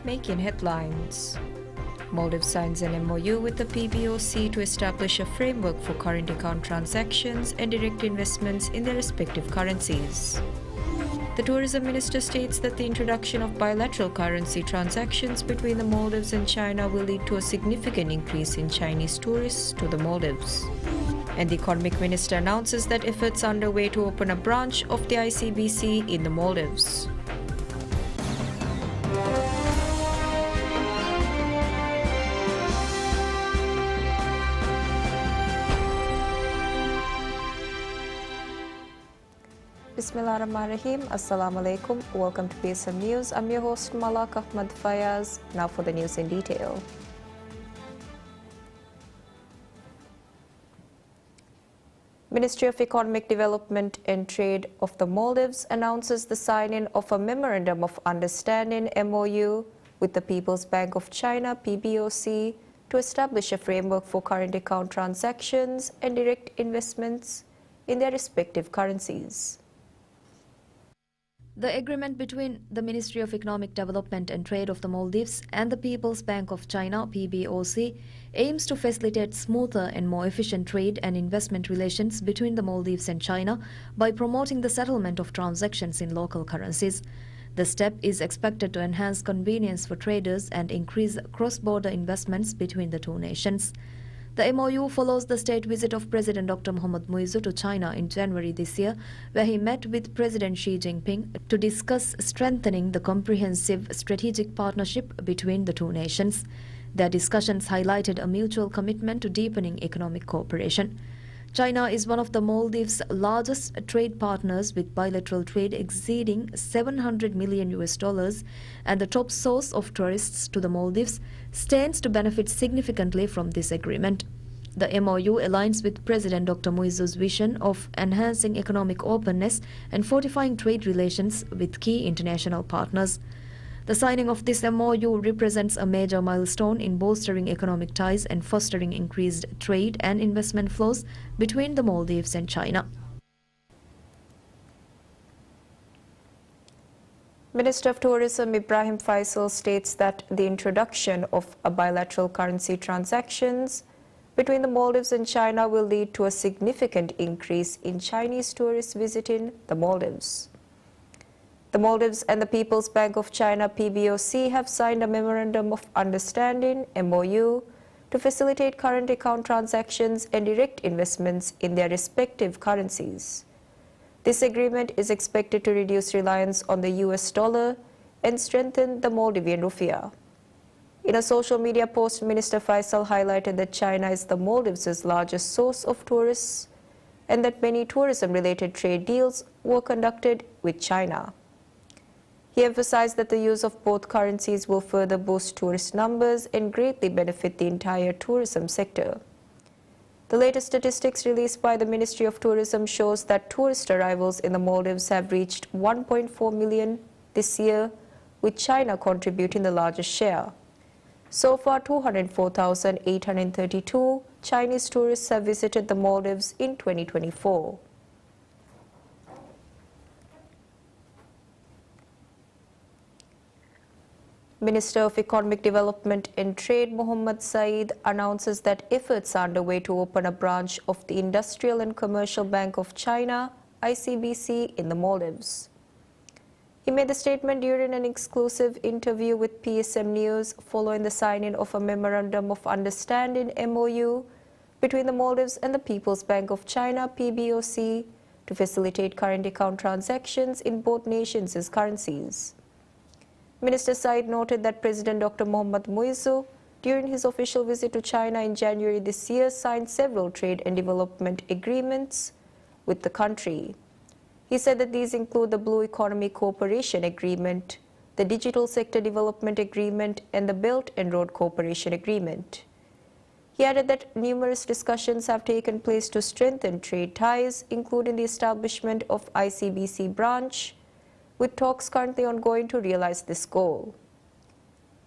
making headlines. Maldives signs an MOU with the PBOC to establish a framework for current account transactions and direct investments in their respective currencies. The tourism minister states that the introduction of bilateral currency transactions between the Maldives and China will lead to a significant increase in Chinese tourists to the Maldives. And the economic minister announces that efforts are underway to open a branch of the ICBC in the Maldives. Bismillahirrahmanirrahim. Assalamu alaikum. Welcome to PSM News. I'm your host Malak Ahmad Fayaz. Now for the news in detail. Ministry of Economic Development and Trade of the Maldives announces the signing of a Memorandum of Understanding MOU with the People's Bank of China PBOC to establish a framework for current account transactions and direct investments in their respective currencies. The agreement between the Ministry of Economic Development and Trade of the Maldives and the People's Bank of China PBOC aims to facilitate smoother and more efficient trade and investment relations between the Maldives and China by promoting the settlement of transactions in local currencies. The step is expected to enhance convenience for traders and increase cross-border investments between the two nations. The MOU follows the state visit of President Dr. Mohammad Muizzu to China in January this year, where he met with President Xi Jinping to discuss strengthening the comprehensive strategic partnership between the two nations. Their discussions highlighted a mutual commitment to deepening economic cooperation. China is one of the Maldives' largest trade partners, with bilateral trade exceeding $700 million, and the top source of tourists to the Maldives stands to benefit significantly from this agreement. The MOU aligns with President Dr. Muizzu's vision of enhancing economic openness and fortifying trade relations with key international partners. The signing of this MOU represents a major milestone in bolstering economic ties and fostering increased trade and investment flows between the Maldives and China. Minister of Tourism Ibrahim Faisal states that the introduction of a bilateral currency transactions between the Maldives and China will lead to a significant increase in Chinese tourists visiting the Maldives. The Maldives and the People's Bank of China PBOC have signed a Memorandum of Understanding MOU to facilitate current account transactions and direct investments in their respective currencies. This agreement is expected to reduce reliance on the US dollar and strengthen the Maldivian rupiah. In a social media post, Minister Faisal highlighted that China is the Maldives' largest source of tourists and that many tourism-related trade deals were conducted with China. He emphasized that the use of both currencies will further boost tourist numbers and greatly benefit the entire tourism sector. The latest statistics released by the Ministry of Tourism shows that tourist arrivals in the Maldives have reached 1.4 million this year, with China contributing the largest share. So far, 204,832 Chinese tourists have visited the Maldives in 2024. Minister of Economic Development and Trade Mohammad Saeed announces that efforts are underway to open a branch of the Industrial and Commercial Bank of China, ICBC, in the Maldives. He made the statement during an exclusive interview with PSMNEWS following the signing of a Memorandum of Understanding MOU between the Maldives and the People's Bank of China PBOC to facilitate current account transactions in both nations' currencies. Minister Said noted that President Dr. Mohammad Muizzu, during his official visit to China in January this year, signed several trade and development agreements with the country. He said that these include the Blue Economy Cooperation Agreement, the Digital Sector Development Agreement, and the Belt and Road Cooperation Agreement. He added that numerous discussions have taken place to strengthen trade ties, including the establishment of ICBC branch, with talks currently ongoing to realize this goal.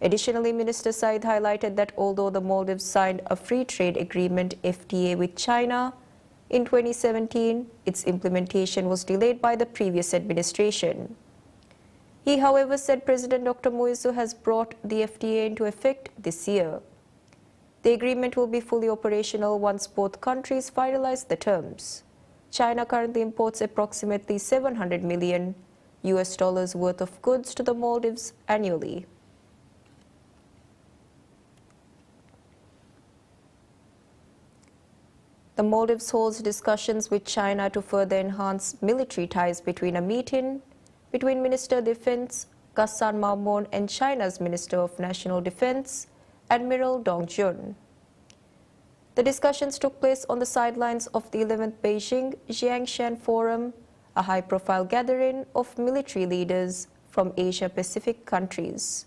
Additionally, Minister Said highlighted that although the Maldives signed a free trade agreement FTA with China in 2017, its implementation was delayed by the previous administration. He, however, said President Dr. Moizu has brought the FTA into effect this year. The agreement will be fully operational once both countries finalize the terms. China currently imports approximately $700 million worth of goods to the Maldives annually. The Maldives holds discussions with China to further enhance military ties between a meeting between Minister of Defense Ghassan Mahmoud and China's Minister of National Defense, Admiral Dong Jun. The discussions took place on the sidelines of the 11th Beijing Jiangshan Forum, a high-profile gathering of military leaders from Asia-Pacific countries.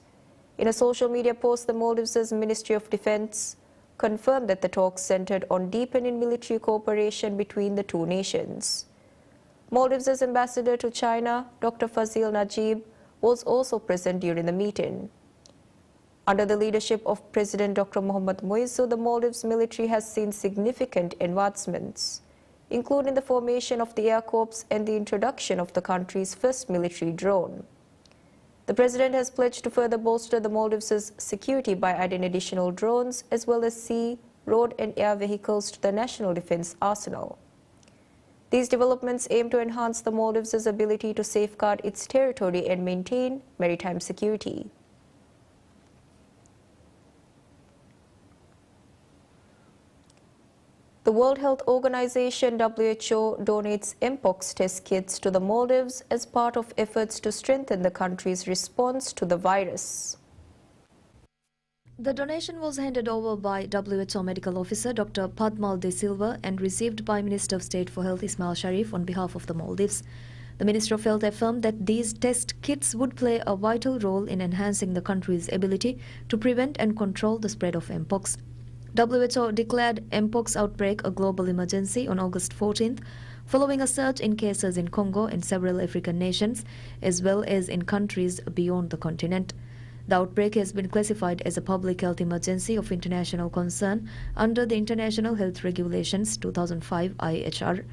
In a social media post, the Maldives' Ministry of Defense confirmed that the talks centered on deepening military cooperation between the two nations. Maldives' ambassador to China, Dr. Fazil Najib, was also present during the meeting. Under the leadership of President Dr. Mohammad Moizu, the Maldives military has seen significant advancements, including the formation of the Air Corps and the introduction of the country's first military drone. The president has pledged to further bolster the Maldives' security by adding additional drones as well as sea, road and air vehicles to the national defense arsenal. These developments aim to enhance the Maldives' ability to safeguard its territory and maintain maritime security. The World Health Organization (WHO) donates Mpox test kits to the Maldives as part of efforts to strengthen the country's response to the virus. The donation was handed over by WHO Medical Officer Dr. Padmal De Silva and received by Minister of State for Health Ismail Sharif on behalf of the Maldives. The Minister of Health affirmed that these test kits would play a vital role in enhancing the country's ability to prevent and control the spread of Mpox. WHO declared Mpox outbreak a global emergency on August 14th, following a surge in cases in Congo and several African nations, as well as in countries beyond the continent. The outbreak has been classified as a public health emergency of international concern under the International Health Regulations 2005 IHR.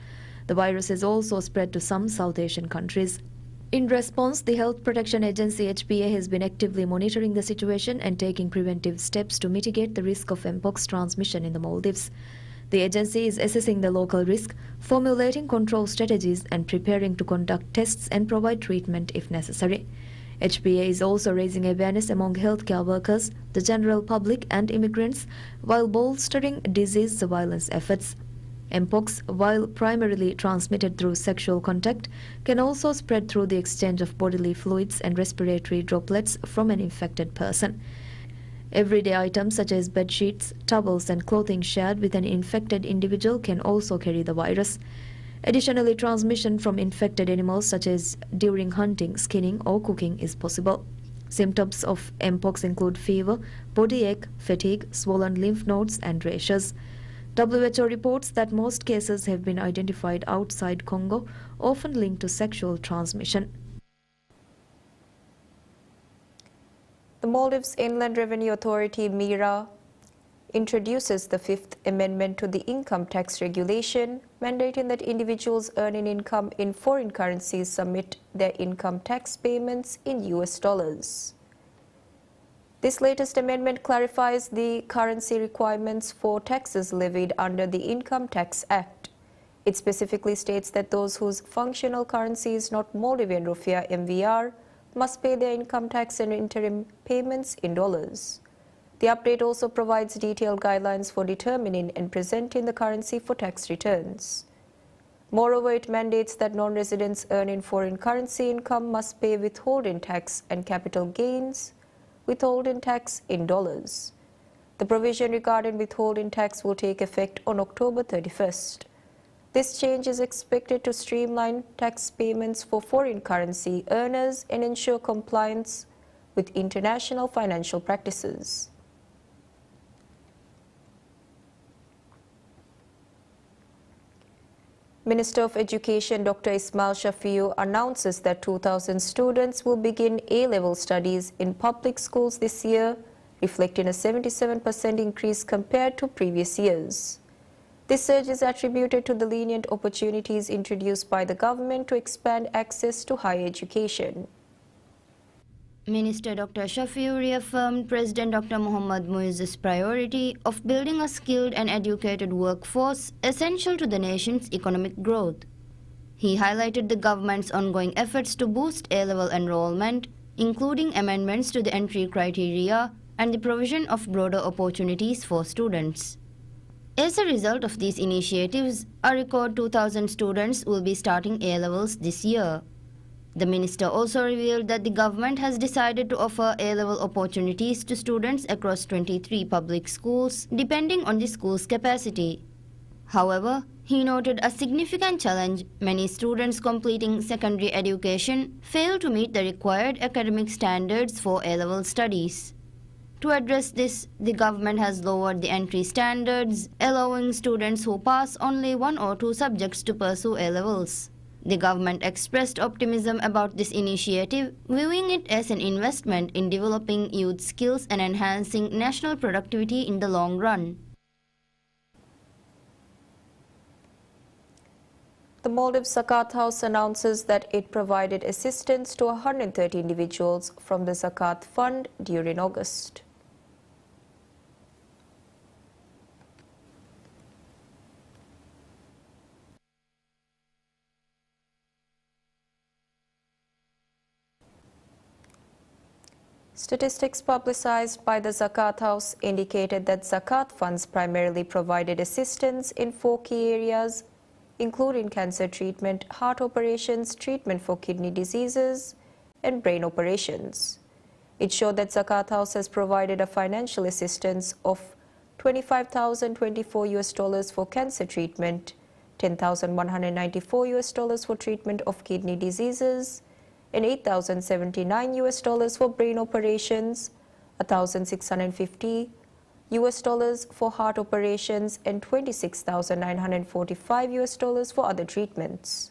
The virus has also spread to some South Asian countries. In response, the Health Protection Agency HPA has been actively monitoring the situation and taking preventive steps to mitigate the risk of Mpox transmission in the Maldives. The agency is assessing the local risk, formulating control strategies and preparing to conduct tests and provide treatment if necessary. HPA is also raising awareness among healthcare workers, the general public and immigrants while bolstering disease surveillance efforts. Mpox, while primarily transmitted through sexual contact, can also spread through the exchange of bodily fluids and respiratory droplets from an infected person. Everyday items such as bed sheets, towels and clothing shared with an infected individual can also carry the virus. Additionally, transmission from infected animals such as during hunting, skinning or cooking is possible. Symptoms of Mpox include fever, body ache, fatigue, swollen lymph nodes and rashes. WHO reports that most cases have been identified outside Congo, often linked to sexual transmission. The Maldives Inland Revenue Authority (MIRA) introduces the Fifth Amendment to the Income Tax Regulation, mandating that individuals earning income in foreign currencies submit their income tax payments in US dollars. This latest amendment clarifies the currency requirements for taxes levied under the Income Tax Act. It specifically states that those whose functional currency is not Maldivian rupiah (MVR) must pay their income tax and interim payments in dollars. The update also provides detailed guidelines for determining and presenting the currency for tax returns. Moreover, it mandates that non-residents earning foreign currency income must pay withholding tax and capital gains withholding tax in dollars. The provision regarding withholding tax will take effect on October 31st. This change is expected to streamline tax payments for foreign currency earners and ensure compliance with international financial practices. Minister of Education Dr. Ismail Shafiu announces that 2,000 students will begin A-level studies in public schools this year, reflecting a 77% increase compared to previous years. This surge is attributed to the lenient opportunities introduced by the government to expand access to higher education. Minister Dr. Shafiu reaffirmed President Dr. Mohammad Muizz's priority of building a skilled and educated workforce essential to the nation's economic growth. He highlighted the government's ongoing efforts to boost A-level enrollment, including amendments to the entry criteria and the provision of broader opportunities for students. As a result of these initiatives, a record 2,000 students will be starting A-levels this year. The minister also revealed that the government has decided to offer A-level opportunities to students across 23 public schools, depending on the school's capacity. However, he noted a significant challenge: many students completing secondary education fail to meet the required academic standards for A-level studies. To address this, the government has lowered the entry standards, allowing students who pass only 1 or 2 subjects to pursue A-levels. The government expressed optimism about this initiative, viewing it as an investment in developing youth skills and enhancing national productivity in the long run. The Maldives Zakat House announces that it provided assistance to 130 individuals from the Zakat Fund during August. Statistics publicized by the Zakat House indicated that Zakat funds primarily provided assistance in 4 key areas, including cancer treatment, heart operations, treatment for kidney diseases, and brain operations. It showed that Zakat House has provided a financial assistance of $25,024 for cancer treatment, $10,194 for treatment of kidney diseases, and $8,079 for brain operations, $1,650 for heart operations, and $26,945 for other treatments.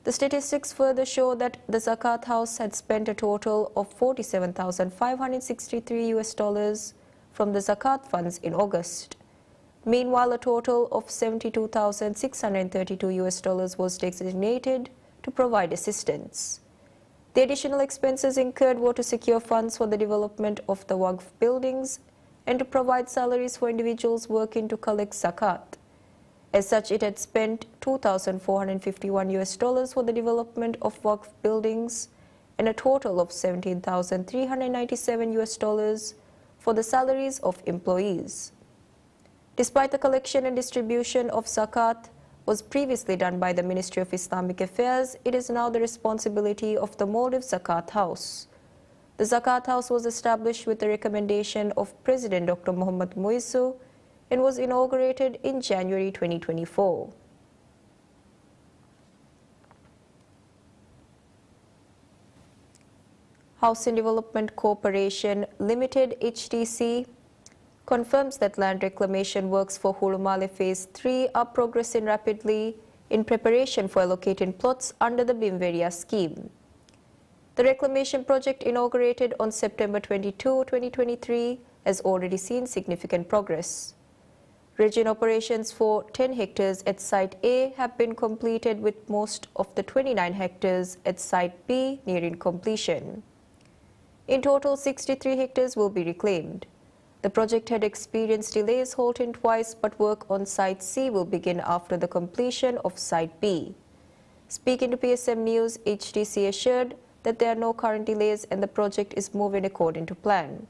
The statistics further show that the Zakat House had spent a total of $47,563 from the Zakat funds in August. Meanwhile, a total of $72,632 was designated to provide assistance. The additional expenses incurred were to secure funds for the development of the Waqf buildings and to provide salaries for individuals working to collect zakat. As such, it had spent $2,451 for the development of Waqf buildings and a total of $17,397 for the salaries of employees. Despite the collection and distribution of zakat was previously done by the Ministry of Islamic Affairs, it is now the responsibility of the Maldives Zakat House. The Zakat House was established with the recommendation of President Dr. Mohammad Muizz and was inaugurated in January 2024. Housing Development Corporation Limited (HDC) confirms that land reclamation works for Hulumale Phase 3 are progressing rapidly in preparation for allocating plots under the Bimveria scheme. The reclamation project, inaugurated on September 22, 2023, has already seen significant progress. Dredging operations for 10 hectares at Site A have been completed, with most of the 29 hectares at Site B nearing completion. In total, 63 hectares will be reclaimed. The project had experienced delays, halting twice, but work on Site C will begin after the completion of Site B. Speaking to PSMNEWS, HDC assured that there are no current delays and the project is moving according to plan.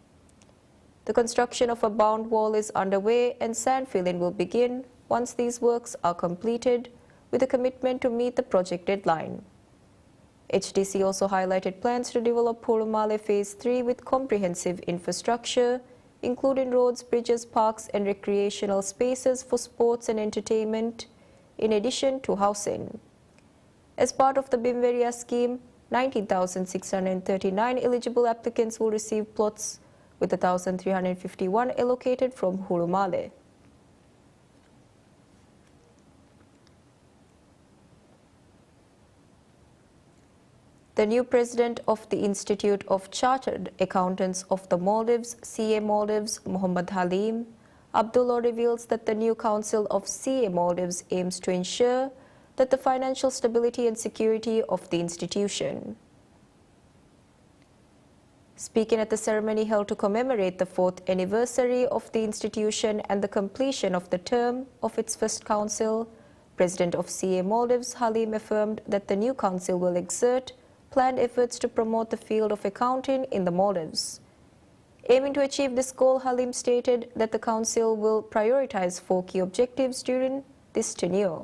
The construction of a bound wall is underway and sand filling will begin once these works are completed, with a commitment to meet the project deadline. HDC also highlighted plans to develop Hulumale Phase 3 with comprehensive infrastructure, including roads, bridges, parks, and recreational spaces for sports and entertainment, in addition to housing. As part of the Bimveria scheme, 19,639 eligible applicants will receive plots, with 1,351 allocated from Hulumale. The new president of the Institute of Chartered Accountants of the Maldives, CA Maldives, Muhammad Halim Abdullah, reveals that the new Council of CA Maldives aims to ensure that the financial stability and security of the institution. Speaking at the ceremony held to commemorate the 4th anniversary of the institution and the completion of the term of its first council, President of CA Maldives Halim affirmed that the new council will exert planned efforts to promote the field of accounting in the Maldives. Aiming to achieve this goal, Halim stated that the council will prioritize 4 key objectives during this tenure.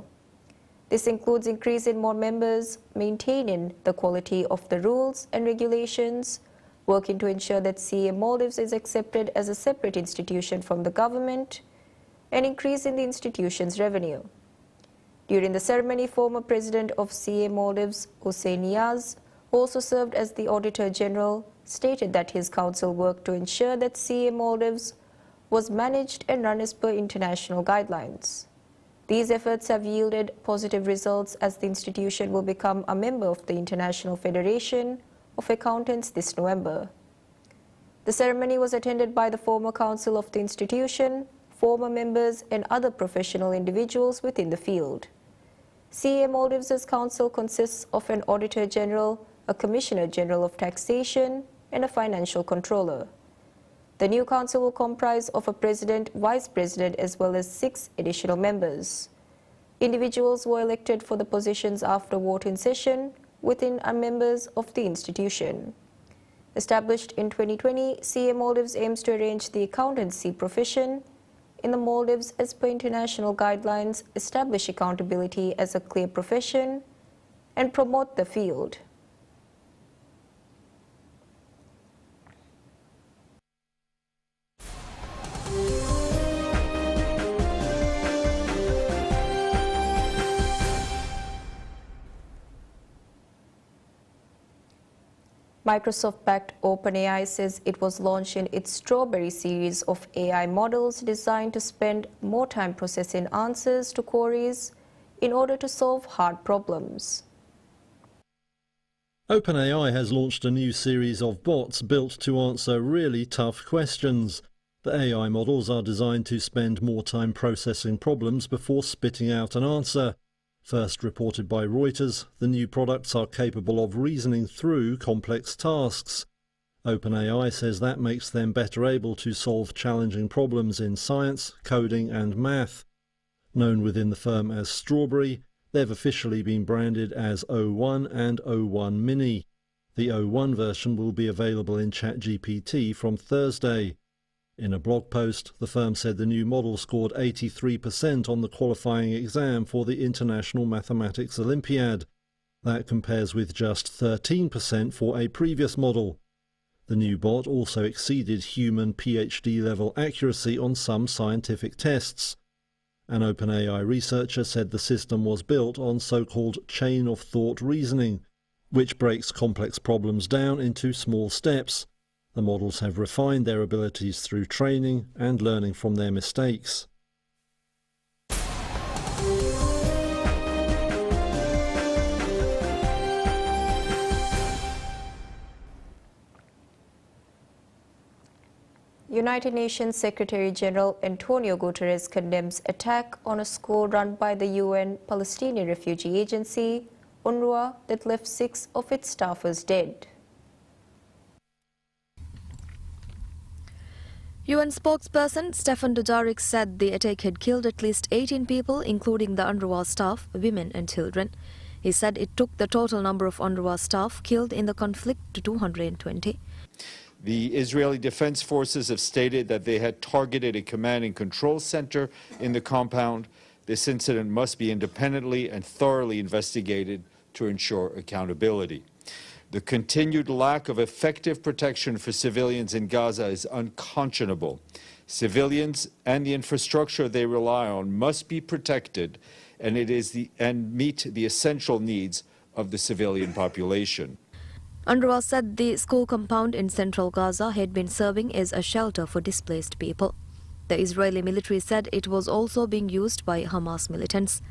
This includes increasing more members, maintaining the quality of the rules and regulations, working to ensure that CA Maldives is accepted as a separate institution from the government, and increasing the institution's revenue. During the ceremony, former President of CA Maldives, Hussein Niaz, who also served as the Auditor General, stated that his council worked to ensure that CA Maldives was managed and run as per international guidelines. These efforts have yielded positive results as the institution will become a member of the International Federation of Accountants this November. The ceremony was attended by the former counsel of the institution, former members and other professional individuals within the field. CA Maldives' council consists of an Auditor General, a Commissioner General of Taxation and a Financial Controller. The new council will comprise of a President, Vice President as well as 6 additional members. Individuals were elected for the positions after voting session within are members of the institution. Established in 2020, CA Maldives aims to arrange the accountancy profession in the Maldives as per international guidelines, establish accountability as a clear profession, and promote the field. Microsoft-backed OpenAI says it was launching its Strawberry series of AI models designed to spend more time processing answers to queries in order to solve hard problems. OpenAI has launched a new series of bots built to answer really tough questions. The AI models are designed to spend more time processing problems before spitting out an answer. First reported by Reuters, the new products are capable of reasoning through complex tasks. OpenAI says that makes them better able to solve challenging problems in science, coding and math. Known within the firm as Strawberry, they've officially been branded as O1 and O1 Mini. The O1 version will be available in ChatGPT from Thursday. In a blog post, the firm said the new model scored 83% on the qualifying exam for the International Mathematics Olympiad. That compares with just 13% for a previous model. The new bot also exceeded human PhD-level accuracy on some scientific tests. An OpenAI researcher said the system was built on so-called chain-of-thought reasoning, which breaks complex problems down into small steps. The models have refined their abilities through training and learning from their mistakes. United Nations Secretary-General Antonio Guterres condemns attack on a school run by the UN Palestinian Refugee Agency, UNRWA, that left 6 of its staffers dead. UN spokesperson Stefan Dujarric said the attack had killed at least 18 people, including the UNRWA staff, women and children. He said it took the total number of UNRWA staff killed in the conflict to 220. The Israeli Defense Forces have stated that they had targeted a command and control center in the compound. This incident must be independently and thoroughly investigated to ensure accountability. The continued lack of effective protection for civilians in Gaza is unconscionable. Civilians and the infrastructure they rely on must be protected, and meet the essential needs of the civilian population. UNRWA said the school compound in central Gaza had been serving as a shelter for displaced people. The Israeli military said it was also being used by Hamas militants.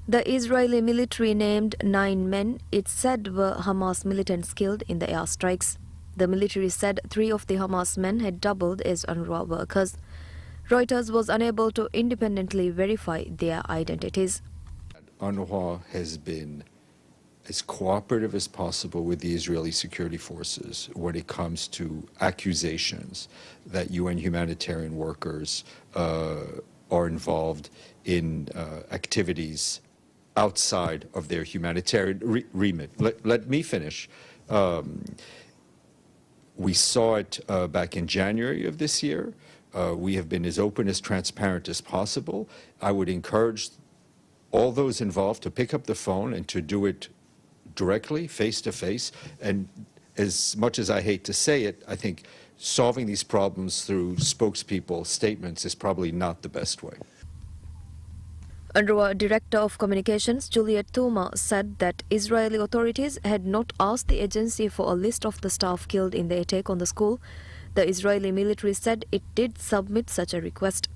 The Israeli military named 9 men it said were Hamas militants killed in the airstrikes. The military said 3 of the Hamas men had doubled as UNRWA workers. Reuters was unable to independently verify their identities. UNRWA has been as cooperative as possible with the Israeli security forces when it comes to accusations that UN humanitarian workers are involved in activities outside of their humanitarian remit. Let me finish. We saw it back in January of this year. We have been as open, as transparent as possible. I would encourage all those involved to pick up the phone and to do it directly, face to face. And as much as I hate to say it, I think solving these problems through spokespeople statements is probably not the best way. UNRWA Director of Communications Juliet Thuma said that Israeli authorities had not asked the agency for a list of the staff killed in the attack on the school. The Israeli military said it did submit such a request.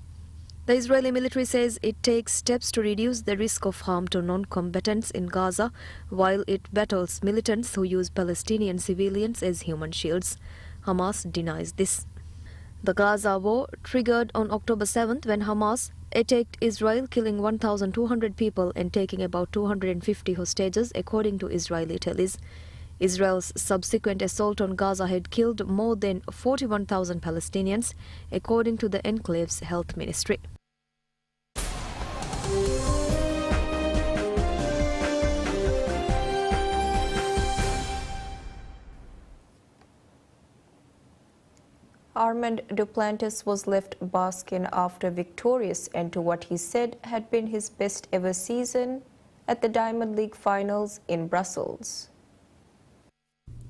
The Israeli military says it takes steps to reduce the risk of harm to non-combatants in Gaza while it battles militants who use Palestinian civilians as human shields. Hamas denies this. The Gaza war triggered on October 7th when Hamas attacked Israel, killing 1,200 people and taking about 250 hostages, according to Israeli tellies. Israel's subsequent assault on Gaza had killed more than 41,000 Palestinians, according to the enclave's health ministry. Armand Duplantis was left basking after victorious end to what he said had been his best ever season at the Diamond League finals in Brussels.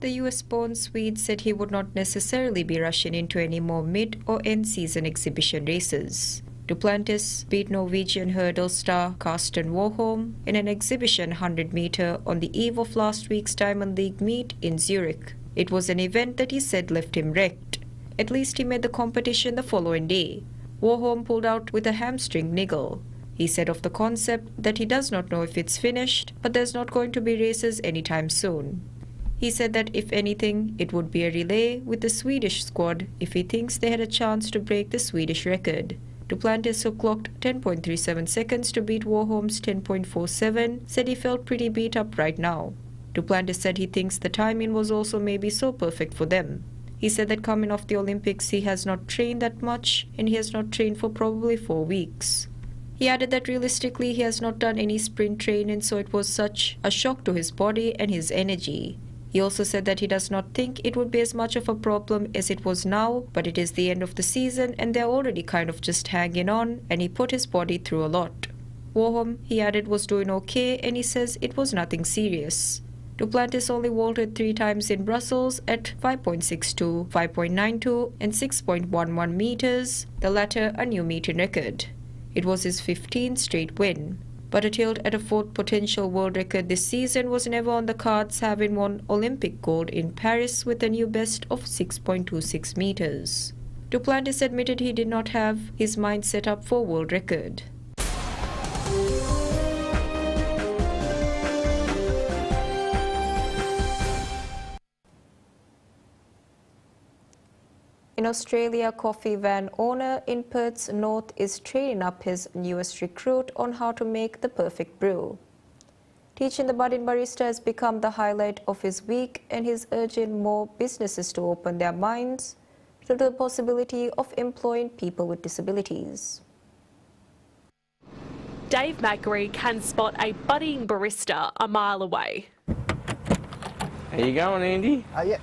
The US-born Swede said he would not necessarily be rushing into any more mid- or end-season exhibition races. Duplantis beat Norwegian hurdle star Karsten Warholm in an exhibition 100-meter on the eve of last week's Diamond League meet in Zurich. It was an event that he said left him wrecked. At least he made the competition the following day. Warholm pulled out with a hamstring niggle. He said of the concept that he does not know if it's finished, but there's not going to be races anytime soon. He said that if anything, it would be a relay with the Swedish squad if he thinks they had a chance to break the Swedish record. Duplantis, who clocked 10.37 seconds to beat Warholm's 10.47, said he felt pretty beat up right now. Duplantis said he thinks the timing was also maybe so perfect for them. He said that coming off the Olympics, he has not trained that much, and he has not trained for probably 4 weeks. He added that realistically he has not done any sprint training, so it was such a shock to his body and his energy. He also said that he does not think it would be as much of a problem as it was now, but it is the end of the season and they're already kind of just hanging on, and he put his body through a lot. Warholm, he added, was doing okay, and he says it was nothing serious. Duplantis only vaulted 3 times in Brussels at 5.62, 5.92 and 6.11 meters, the latter a new meeting record. It was his 15th straight win. But a tilt at a 4th potential world record this season was never on the cards, having won Olympic gold in Paris with a new best of 6.26 meters. Duplantis admitted he did not have his mind set up for world record. In Australia, coffee van owner in Perth's north is training up his newest recruit on how to make the perfect brew. Teaching the budding barista has become the highlight of his week, and he's urging more businesses to open their minds to the possibility of employing people with disabilities. Dave Macquarie can spot a budding barista a mile away. How you going, Andy? Yeah.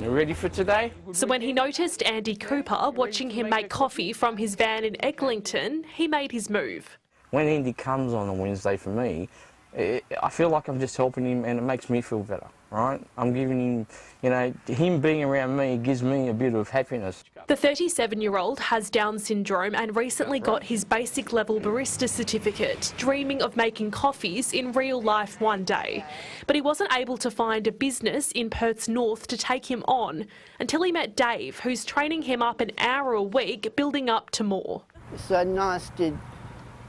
You ready for today? So when he noticed Andy Cooper watching him make coffee from his van in Eglinton, he made his move. When Andy comes on a Wednesday for me, I feel like I'm just helping him and it makes me feel better, right? I'm giving him, you know, him being around me gives me a bit of happiness. The 37-year-old has Down syndrome and recently got his basic level barista certificate, dreaming of making coffees in real life one day. But he wasn't able to find a business in Perth's north to take him on until he met Dave, who's training him up an hour a week, building up to more. It's so nice to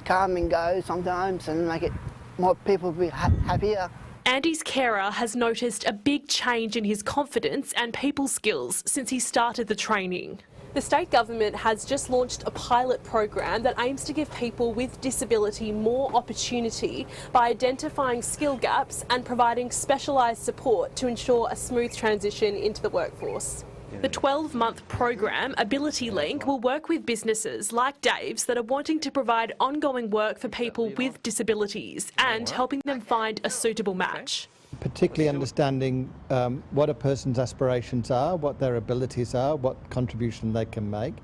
come and go sometimes and make it more people be happier. Andy's carer has noticed a big change in his confidence and people skills since he started the training. The state government has just launched a pilot program that aims to give people with disability more opportunity by identifying skill gaps and providing specialised support to ensure a smooth transition into the workforce. The 12-month program, Ability Link, will work with businesses like Dave's that are wanting to provide ongoing work for people with disabilities and helping them find a suitable match. Particularly understanding what a person's aspirations are, what their abilities are, what contribution they can make,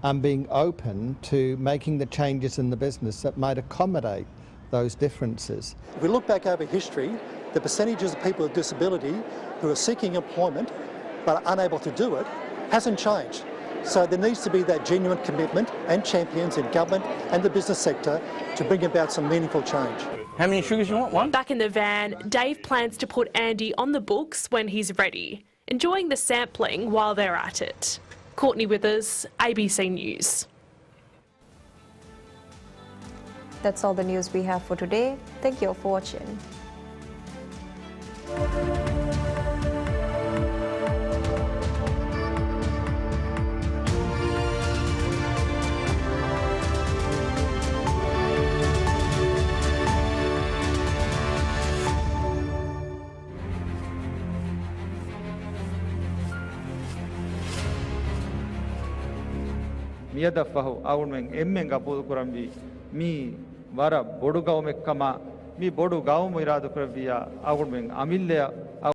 and being open to making the changes in the business that might accommodate those differences. If we look back over history, the percentages of people with disability who are seeking employment but are unable to do it hasn't changed. So there needs to be that genuine commitment and champions in government and the business sector to bring about some meaningful change. How many sugars you want? One? Back in the van, Dave plans to put Andy on the books when he's ready, enjoying the sampling while they're at it. Courtney Withers, ABC News. That's all the news we have for today. Thank you all for watching. मियदफहु आउनमें एम्मेंगा पोदुकुरम्बी मी वारा बोडु गाँव में कमा मी बोडु गाँव में इरादु करबिया आउनमें अमिल्ल्या